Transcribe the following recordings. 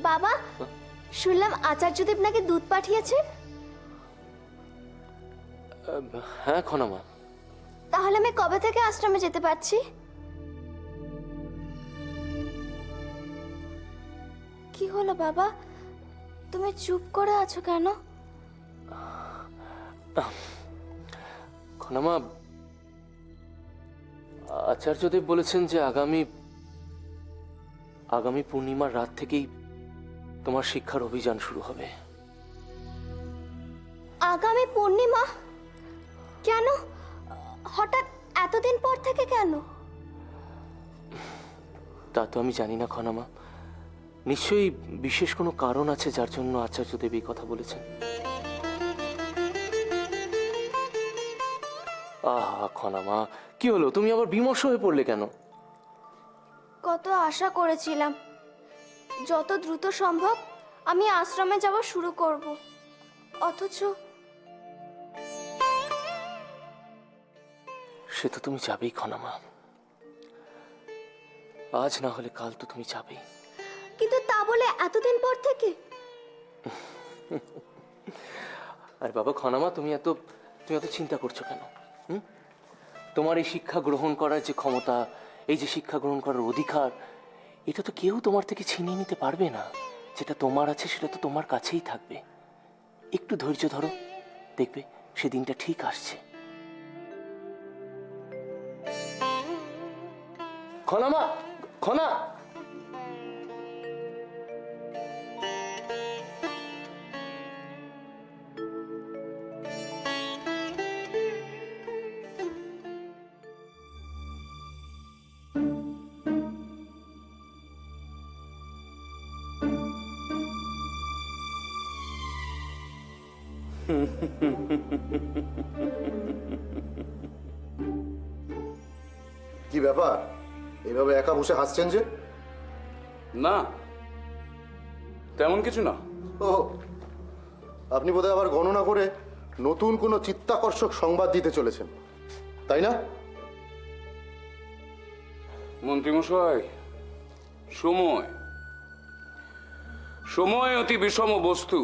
বাবা, শুনলাম আচার্যদেব নাকি দুধ পাঠিয়েছেন। হ্যাঁ খনামা। তাহলে আমি কবে থেকে আশ্রমে যেতে পারছি? কি হলো বাবা, তুমি চুপ করে আছো কেন? খনামা, আচার্যদেব বলেছেন যে আগামী পূর্ণিমার রাত থেকেই তোমার শিক্ষার অভিযান শুরু হবে। আগামী পূর্ণিমা? কেন, হঠাৎ এতদিন পর থেকে কেন? তা তো আমি জানি না খনামা, নিশ্চয়ই বিশেষ কোনো কারণ আছে যার জন্য আচার্যদেব এই কথা বলেছেন। আহা খনামা, কি হলো, তুমি আবার বিমর্ষ হয়ে পড়লে কেন? কত আশা করেছিলাম যত দ্রুত সম্ভব আমি আশ্রমে যাওয়া শুরু করব, অথচ সে তো তুমি যাবেই খনামা, আজ না হলে কাল তো তুমি যাবেই। কিন্তু তা বলে এতদিন পর থেকে? আর বাবা খনামা, তুমি এত চিন্তা করছো কেন? তোমার এই শিক্ষা গ্রহণ করার যে ক্ষমতা, এই যে শিক্ষা গ্রহণ করার অধিকার, এটা তো কেউ তোমার থেকে ছিনিয়ে নিতে পারবে না। যেটা তোমার আছে সেটা তো তোমার কাছেই থাকবে। একটু ধৈর্য ধরো, দেখবে সেদিনটা ঠিক আসছে। খনামা, খনা, কি ব্যাপার, এইভাবে একা বসে হাসছেন যে? না, তেমন কিছু না। ও, আপনি বোধহয় আবার গণনা করে নতুন কোনো চিত্তাকর্ষক সংবাদ দিতে চলেছেন, তাই না? মন্ত্রীমশাই, সময় অতি বিষম বস্তু,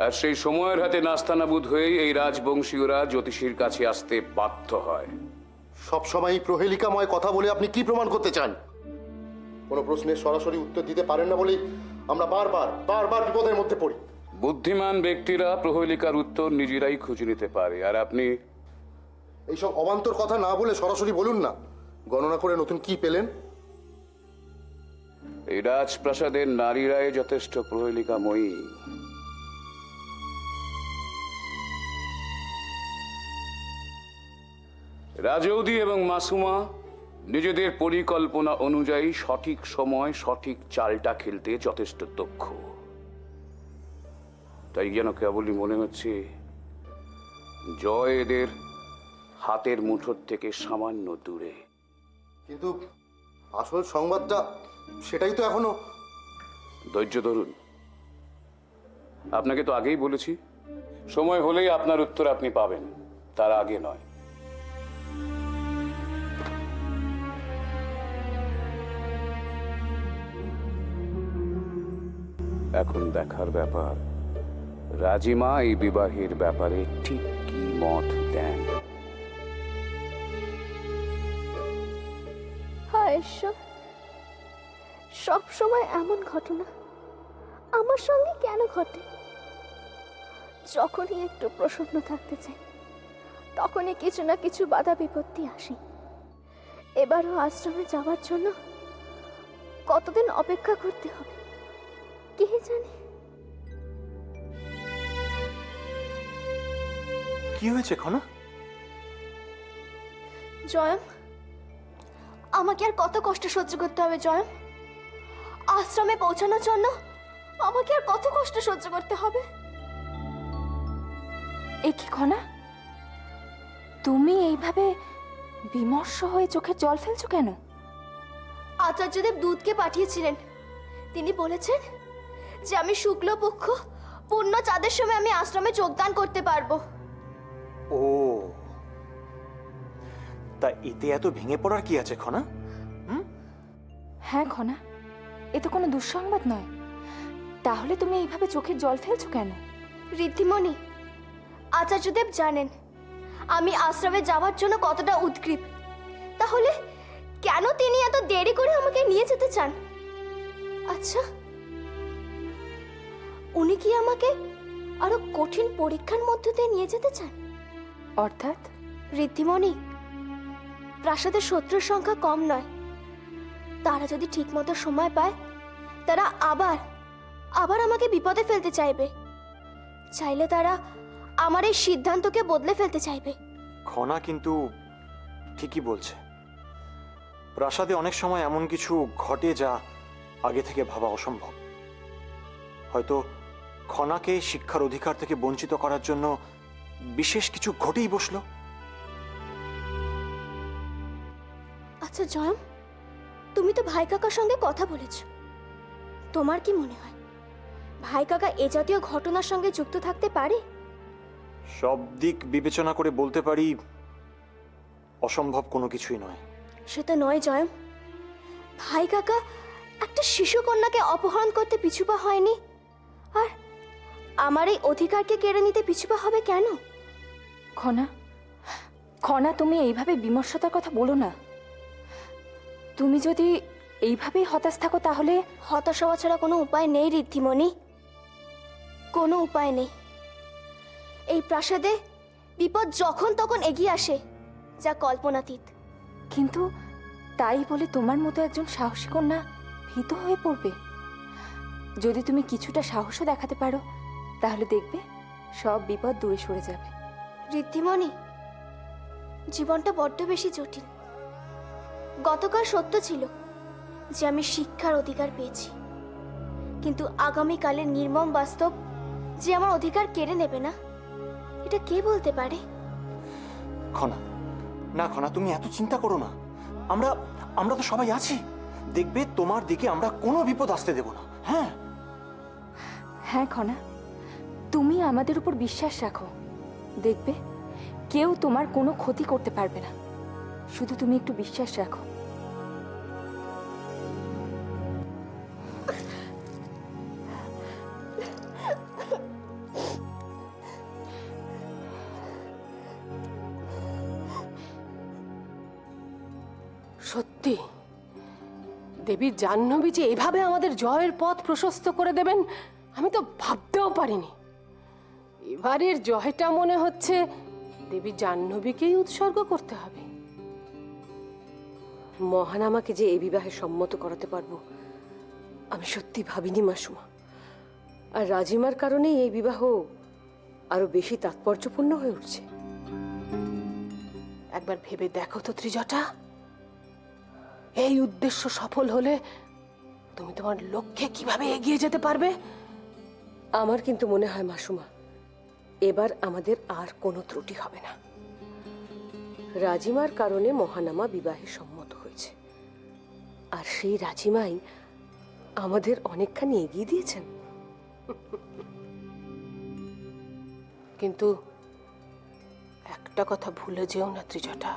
আর সেই সময়ের হাতে নাস্তানাবুদ হয়েই এই রাজবংশীয়রা জ্যোতিষীর কাছে আসতে বাধ্য হয়। সবসময় প্রহেলিকাময় কথা বলে আপনি কি প্রমাণ করতে চান? কোনো প্রশ্নের সরাসরি উত্তর দিতে পারেন না বলেই আমরা বারবার বিপদের মধ্যে পড়ি। বুদ্ধিমান ব্যক্তিরা প্রহেলিকার উত্তর নিজেরাই খুঁজে নিতে পারে, আর আপনি এইসব অবান্তর কথা না বলে সরাসরি বলুন না, গণনা করে নতুন কি পেলেন? এই রাজপ্রাসাদের নারীরাই যথেষ্ট প্রহেলিকাময়ী। রাজৌদি এবং মাসুমা নিজেদের পরিকল্পনা অনুযায়ী সঠিক সময় সঠিক চালটা খেলতে যথেষ্ট দক্ষ। তাই যেন কেবলই মনে হচ্ছে জয় এদের হাতের মুঠোর থেকে সামান্য দূরে। কিন্তু আসল সংবাদটা সেটাই তো এখনো। ধৈর্য ধরুন, আপনাকে তো আগেই বলেছি, সময় হলেই আপনার উত্তর আপনি পাবেন, তার আগে নয়। এখন দেখার ব্যাপার রাজিমা এই বিবাহের ব্যাপারে ঠিক কি মত দেন। হায় ঈশ্বর, সব সময় এমন ঘটনা আমার সঙ্গে কেন ঘটে? যখনই একটু প্রসন্ন থাকতে চাই তখনই কিছু না কিছু বাধা বিপত্তি আসে। এবারও আশ্রমে যাওয়ার জন্য কতদিন অপেক্ষা করতে হবে কে জানে। কি হয়েছে খনা? জয়ম, আমাকে আর কত কষ্ট সহ্য করতে হবে জয়ম? আশ্রমে পৌঁছানোর জন্য আমাকে আর কত কষ্ট সহ্য করতে হবে? এ কি খনা, তুমি এইভাবে বিমর্ষ হয়ে চোখে জল ফেলছো কেন? আচার্যদেব দুধকে পাঠিয়েছিলেন। তিনি বলেছেন যে আমি শুক্লপক্ষ পূর্ণ চাঁদের সময় আমি আশ্রমে যোগদান করতে পারবো। ও, তা এতে এত ভেঙে পড়ার কি আছে খনা? হ্যাঁ খনা, এ তো কোনো দুঃসংবাদ নয়। তাহলে তুমি এইভাবে চোখের জল ফেলছো কেন? ঋদ্ধিমণি, আচার্যদেব জানেন আমি আশ্রমে যাওয়ার জন্য কতটা উদগ্রীব। তাহলে কেন তিনি এত দেরি করে আমাকে নিয়ে যেতে চান? আচ্ছা, উনি কি আমাকে আরো কঠিন পরীক্ষার মধ্য দিয়ে নিয়ে যেতে চান? অর্থাৎ? ঋদ্ধিমণি, প্রাসাদের শত্রুর সংখ্যা কম নয়। তারা যদি ঠিকমতো সময় পায়, তারা আবার আমাকে বিপদে ফেলতে চাইবে। চাইলে তারা আমার এই সিদ্ধান্তকে বদলে ফেলতে চাইবে। খনা কিন্তু ঠিকই বলছে। প্রাসাদে অনেক সময় এমন কিছু ঘটে যা আগে থেকে ভাবা অসম্ভব। হয়তো খনাকে শিক্ষার অধিকার থেকে বঞ্চিত করার জন্য বিশেষ কিছু ঘটেই বসলো। আচ্ছা জয়ম, তুমি তো ভাই কাকার সঙ্গে কথা বলেছ। তোমার কি মনে হয় ভাই কাকা এ জাতীয় ঘটনার সঙ্গে যুক্ত থাকতে পারে? সব দিক বিবেচনা করে বলতে পারি অসম্ভব কোনো কিছুই নয়। সে তো নয় জয়ম। ভাই কাকা একটা শিশু কন্যাকে অপহরণ করতে পিছুপা হয়নি, আর আমার এই অধিকারকে কেড়ে নিতে পিছুপা হবে কেন? খনা, তুমি এইভাবে বিমর্ষতার কথা বলো না। তুমি যদি এইভাবেই হতাশ থাকো তাহলে হতাশ হওয়া ছাড়া কোনো উপায় নেই ঋদ্ধিমণি, কোনো উপায় নেই। এই প্রাসাদে বিপদ যখন তখন এগিয়ে আসে, যা কল্পনাতীত। কিন্তু তাই বলে তোমার মতো একজন সাহসী কন্যা ভীত হয়ে পড়বে? যদি তুমি কিছুটা সাহসও দেখাতে পারো, তাহলে দেখবে সব বিপদ দূরে সরে যাবে। ঋদ্ধিমণি, জীবনটা বড্ড বেশি জটিল। গতকাল সত্য ছিল যে আমি শিক্ষার অধিকার পেয়েছি, কিন্তু আগামীকালের নির্মম বাস্তব যে আমার অধিকার কেড়ে নেবে না, এটা কে বলতে পারে? খনা, তুমি এত চিন্তা করো না। আমরা তো সবাই আছি। দেখবে তোমার দিকে আমরা কোনো বিপদ আসতে দেব না। হ্যাঁ খনা, তুমি আমাদের উপর বিশ্বাস রাখো। দেখবে কেউ তোমার কোনো ক্ষতি করতে পারবে না। শুধু তুমি একটু বিশ্বাস রাখো। সত্যি দেবী জাহ্নবী যে এভাবে আমাদের জয়ের পথ প্রশস্ত করে দেবেন, আমি তো ভাবতেও পারিনি। এবারের জয়টা মনে হচ্ছে দেবী জাহ্নবীকেই উৎসর্গ করতে হবে। মহান আমাকে যে এই বিবাহে সম্মত করাতে পারবো, আমি সত্যি ভাবিনি মাসুমা। আর রাজিমার কারণেই এই বিবাহ আরো বেশি তাৎপর্যপূর্ণ হয়ে উঠছে। একবার ভেবে দেখো তো ত্রিজটা, এই উদ্দেশ্য সফল হলে তুমি তোমার লক্ষ্যে কিভাবে এগিয়ে যেতে পারবে। আমার কিন্তু মনে হয় মাসুমা, এবার আমাদের আর কোনো ত্রুটি হবে না। রাজিমার কারণে মহানামা বিবাহে সম্মত হয়েছে, আর সেই রাজিমাই আমাদের অনেকখানি এগিয়ে দিয়েছেন। কিন্তু একটা কথা ভুলে যেও না ত্রিজটা,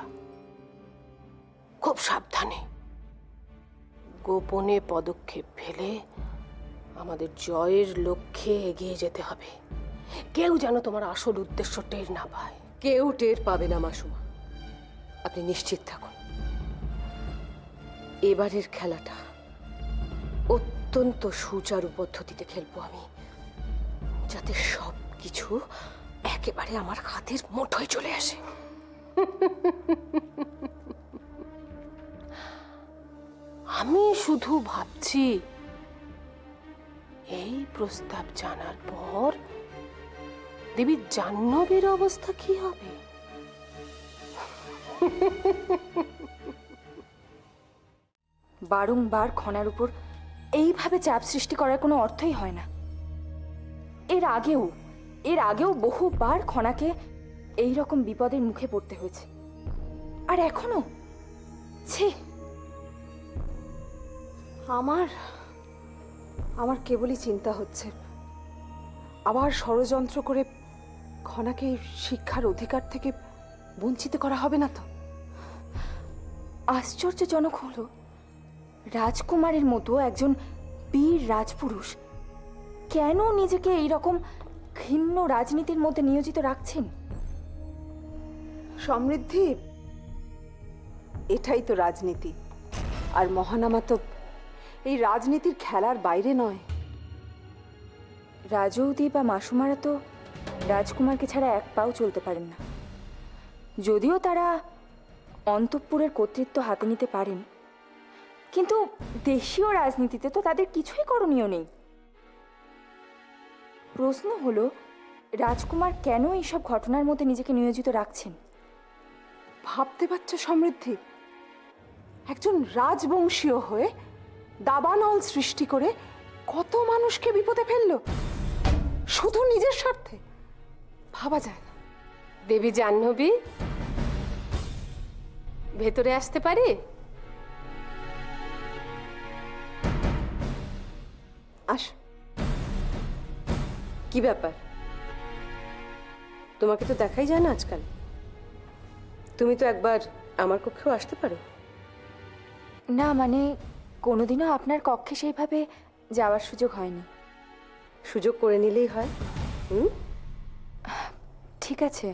খুব সাবধানে গোপনে পদক্ষেপ ফেলে আমাদের জয়ের লক্ষ্যে এগিয়ে যেতে হবে। কেউ যেন তোমার আসল উদ্দেশ্য টের না পায়। কেউ টের পাবে না মাসুমা, আপনি নিশ্চিত থাকুন। এবারের খেলাটা অত্যন্ত সুচারু পদ্ধতিতে খেলবো আমি, যাতে সব কিছু একেবারে আমার হাতের মুঠোয় চলে আসে। আমি শুধু ভাবছি, এই প্রস্তাব জানার পর দেবী জাহ্নবীর অবস্থা কি হবে। বারংবার খনার উপর এইভাবে চাপ সৃষ্টি করার কোনো অর্থই হয় না। এর আগেও বহুবার খনাকে এই রকম বিপদের মুখে পড়তে হয়েছে, আর এখনো ছি। আমার কেবলই চিন্তা হচ্ছে, আবার ষড়যন্ত্র করে খনাকে শিক্ষার অধিকার থেকে বঞ্চিত করা হবে না তো? আশ্চর্যজনক হলো, রাজকুমারের মতো একজন বীর রাজপুরুষ কেন নিজেকে এইরকম ঘৃণ্য রাজনীতির মধ্যে নিয়োজিত রাখছেন? সমৃদ্ধি, এটাই তো রাজনীতি। আর মহানামা তো এই রাজনীতির খেলার বাইরে নয়। রাজৌদি বা মাসুমারা তো রাজকুমারকে ছাড়া এক পাও চলতে পারেন না। যদিও তারা অন্তঃপুরের কর্তৃত্ব হাতে নিতে পারেন, কিন্তু দেশীয় রাজনীতিতে তো তাদের কিছুই করণীয় নেই। প্রশ্ন হলো, রাজকুমার কেন এইসব ঘটনার মধ্যে নিজেকে নিয়োজিত রাখছেন? ভাবতে পারছো সমৃদ্ধি, একজন রাজবংশীয় হয়ে দাবানল সৃষ্টি করে কত মানুষকে বিপদে ফেললো শুধু নিজের স্বার্থে? ভাবা যায় না। দেবী জাহ্নবী, ভেতরে আসতে পারি? আস। কি ব্যাপার? তোমাকে তো দেখাই যায় না আজকাল। তুমি তো একবার আমার কক্ষেও আসতে পারো। না, মানে কোনোদিনও আপনার কক্ষে সেইভাবে যাওয়ার সুযোগ হয়নি। সুযোগ করে নিলেই হয়। ঠিক আছে,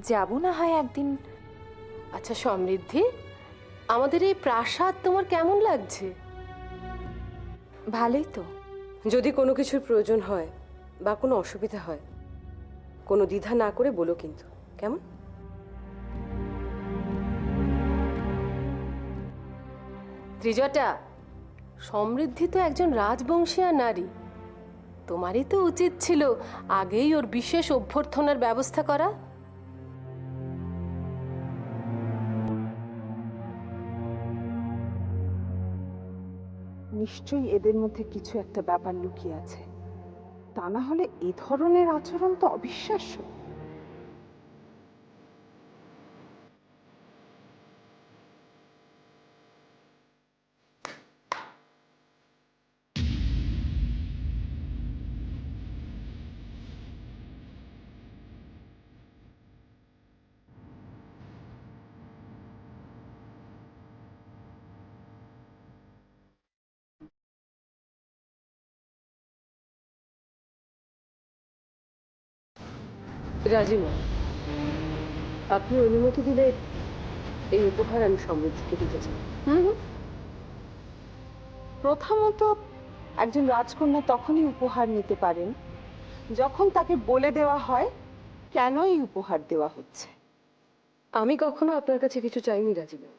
যাব না হয় একদিন। আচ্ছা সমৃদ্ধি, আমাদের এই প্রাসাদ তোমার কেমন লাগছে? ভালোই তো। যদি কোনো কিছুর প্রয়োজন হয় বা কোনো অসুবিধা হয়, কোনো দ্বিধা না করে বলো কিন্তু, কেমন? ত্রিজটা, সমৃদ্ধি তো একজন রাজবংশীয়া নারী। তোমারই তো উচিত ছিল আগেই ওর বিশেষ অভ্যর্থনার ব্যবস্থা করা। নিশ্চয়ই এদের মধ্যে কিছু একটা ব্যাপার লুকিয়ে আছে, তা না হলে এ ধরনের আচরণ তো অবিশ্বাস্য। রাজিমা, আপনি অনুমতি দিলে এই উপহার আমি সমৃদ্ধিকে দিতে চাই। প্রথমত, একজন রাজকন্যা তখনই উপহার নিতে পারেন যখন তাকে বলে দেওয়া হয় কেন এই উপহার দেওয়া হচ্ছে। আমি কখনো আপনার কাছে কিছু চাইনি রাজিমা,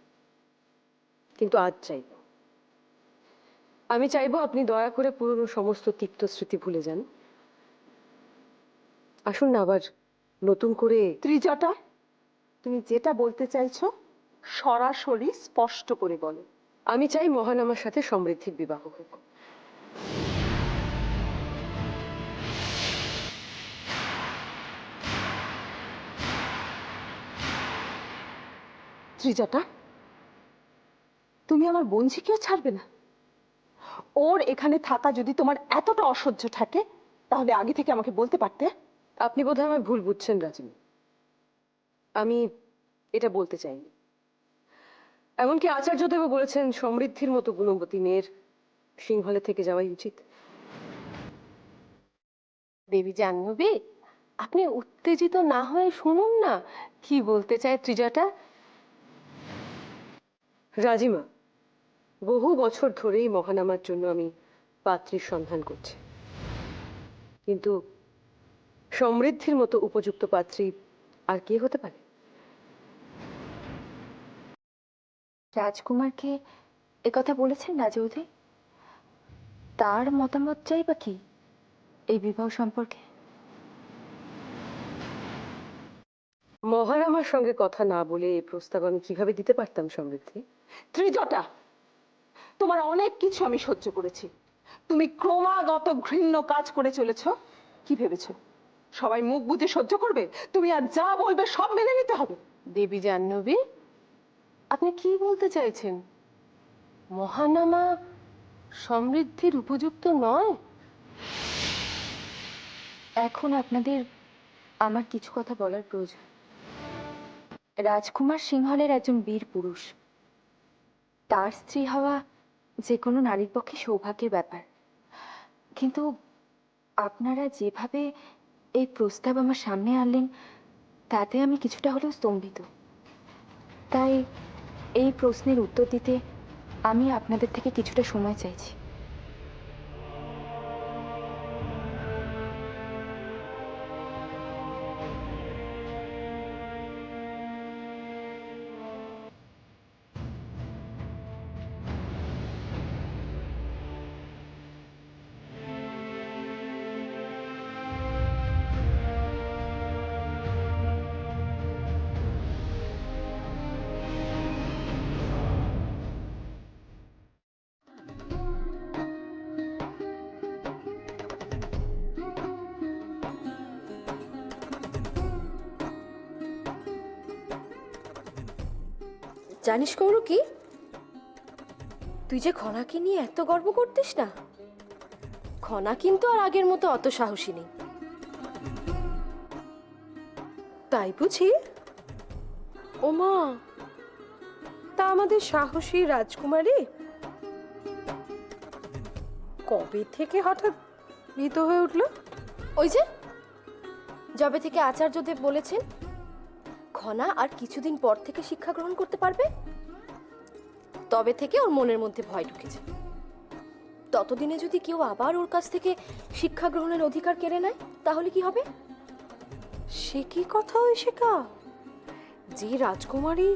কিন্তু আজ চাইব। আমি চাইবো আপনি দয়া করে পুরনো সমস্ত তিক্ত স্মৃতি ভুলে যান। আসুন না আবার নতুন করে। ত্রিজটা, তুমি যেটা বলতে চাইছো সরাসরি স্পষ্ট করে বলো। আমি চাই মহানামার সাথে সমৃদ্ধির বিবাহ হোক। ত্রিজটা, তুমি আমার বঞ্জিকেও ছাড়বে না? ওর এখানে থাকা যদি তোমার এতটা অসহ্য থাকে, তাহলে আগে থেকে আমাকে বলতে পারতে। আপনি বোধহয় আমায় ভুল বুঝছেন রাজিনী। আমি এটা বলতে চাইনি। এমনকি আচার্যদেব বলেছেন সমৃদ্ধির মতো গুণবতী মেয়ের সিংহলে থেকে যাওয়াই উচিত। দেবী জাহ্নবী, আপনি উত্তেজিত না হয়ে শুনুন না কি বলতে চায় ত্রিজটা। রাজিমা, বহু বছর ধরেই মহানামার জন্য আমি পাত্রীর সন্ধান করছি, কিন্তু সমৃদ্ধির মতো উপযুক্ত পাত্রী আর কে হতে পারে? রাজকুমারকে একথা বলেছেন রাজৌদি? তার মতামত চাই বা কি এই বিবাহ সম্পর্কে? মহানামার সঙ্গে কথা না বলে এই প্রস্তাব আমি কিভাবে দিতে পারতাম সমৃদ্ধি? ত্রিজটা, তোমার অনেক কিছু আমি সহ্য করেছি। তুমি ক্রমাগত ঘৃণ্য কাজ করে চলেছ। কি ভেবেছো সবাই মুখ বুজে সহ্য করবে? তুমি আর যা বলবে সব মেনে নিতে হবে? দেবী জাহ্নবী, আপনি কি বলতে চাইছেন? মহানামা সমৃদ্ধির উপযুক্ত নয়? এখন আপনাদের আমার কিছু কথা বলার প্রয়োজন। রাজকুমার সিংহলের একজন বীর পুরুষ। তার স্ত্রী হওয়া যে কোনো নারীর পক্ষে সৌভাগ্যের ব্যাপার। কিন্তু আপনারা যেভাবে এই প্রস্তাব আমার সামনে আনলেন তাতে আমি কিছুটা হলেও স্তম্ভিত। তাই এই প্রশ্নের উত্তর দিতে আমি আপনাদের থেকে কিছুটা সময় চাইছি। জানিস কৌরু কি, তুই যে খনাকে নিয়ে এত গর্ব করতিস না, খনা কিন্তু আর আগের মতো অত সাহসী নেই। তাই বুঝি? ওমা, তা আমাদের সাহসী রাজকুমারী কবে থেকে হঠাৎ ভীত হয়ে উঠল? ওই যে যবে থেকে আচার্যদেব বলেছেন খনা আর কিছুদিন পর থেকে শিক্ষা গ্রহণ করতে পারবে, তবে থেকে ওর মনের মধ্যে ভয় ঢুকেছে। ততদিনে যদি কেউ আবার ওর কাছ থেকে শিক্ষা গ্রহণের অধিকার কেড়ে নেয় তাহলে কি হবে? সে কি কথা ঐশিকা? যে রাজকুমারী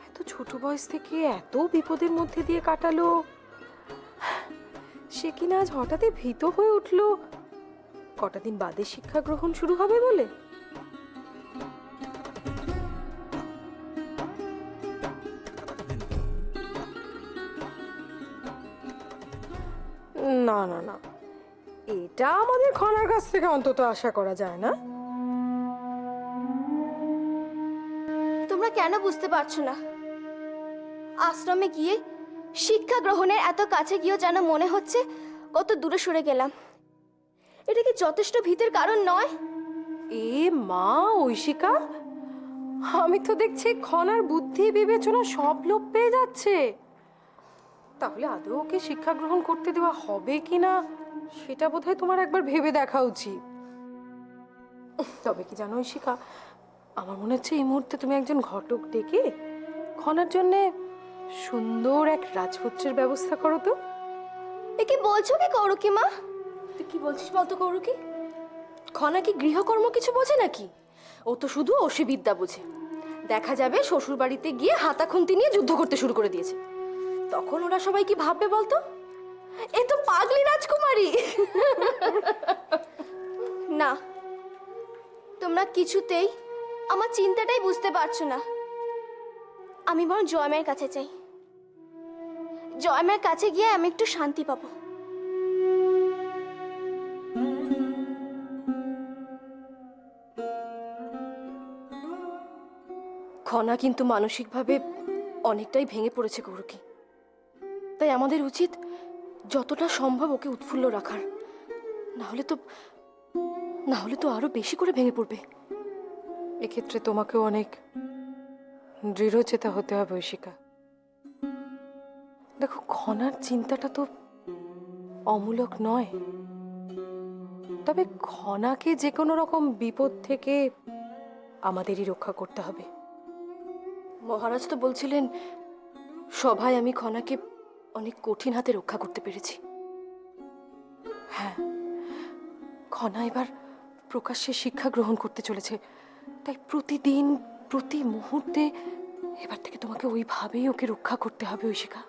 এত ছোট বয়স থেকে এত বিপদের মধ্যে দিয়ে কাটালো, সে কিনা আজ হঠাৎই ভীত হয়ে উঠলো কটা দিন বাদে শিক্ষা গ্রহণ শুরু হবে বলে? না না না, এটা আমাদের খনার কাছ থেকে অন্তত আশা করা যায় না। তোমরা কেন বুঝতে পারছো না? আশ্রমে গিয়ে শিক্ষা গ্রহণের এত কাছে গিয়েও যেন মনে হচ্ছে কত দূরে সরে গেলাম। এটা কি যথেষ্ট ভীতির কারণ নয়? এ মা ঐশিকা, আমি তো দেখছি খনার বুদ্ধি বিবেচনা সব লোপ পেয়ে যাচ্ছে। তাহলে আদৌ ওকে শিক্ষা গ্রহণ করতে দেওয়া হবে কিনা সেটা বোধহয় তোমার একবার ভেবে দেখা উচিত। তবে কি জানো ঐশিকা, আমার মনে হচ্ছে এই মুহূর্তে তুমি একজন ঘটক ডেকে খনার জন্য সুন্দর এক রাজপুত্রের ব্যবস্থা করো তো। এ কি বলছো কি কৌরুকি মা? তুই কি বলছিস বলতো কৌরুকি? খনা কি গৃহকর্ম কিছু বোঝে নাকি? ও তো শুধু অসিবিদ্যা বোঝে। দেখা যাবে শ্বশুর বাড়িতে গিয়ে হাতা খুন্তি নিয়ে যুদ্ধ করতে শুরু করে দিয়েছে, তখন ওরা সবাই কি ভাববে বলতো? এ তো পাগলি রাজকুমারী। না, তোমরা কিছুতেই আমার চিন্তাটাই বুঝতে পারছো না। আমি বরং জয়মের কাছে চাই। জয়মের কাছে গিয়ে আমি একটু শান্তি পাবো। খনা কিন্তু মানসিকভাবে অনেকটাই ভেঙে পড়েছে কৌরুকি, তাই আমাদের উচিত যতটা সম্ভব ওকে উৎফুল্ল রাখার, না হলে তো আরো বেশি করে ভেঙে পড়বে। এক্ষেত্রে তোমাকেও অনেক দৃঢ়চেতা হতে হবে ঐশিকা। দেখো, খনার চিন্তাটা তো অমূলক নয়, তবে খনাকে যে কোনো রকম বিপদ থেকে আমাদেরই রক্ষা করতে হবে। মহারাজ তো বলছিলেন সভায় আমি খনাকে অনেক কঠিন হাতে রক্ষা করতে পেরেছি। হ্যাঁ, খনা এবার প্রকাশ্যে শিক্ষা গ্রহণ করতে চলেছে, তাই প্রতিদিন প্রতি মুহূর্তে এবার থেকে তোমাকে ওইভাবেই ওকে রক্ষা করতে হবে ঐশিকা।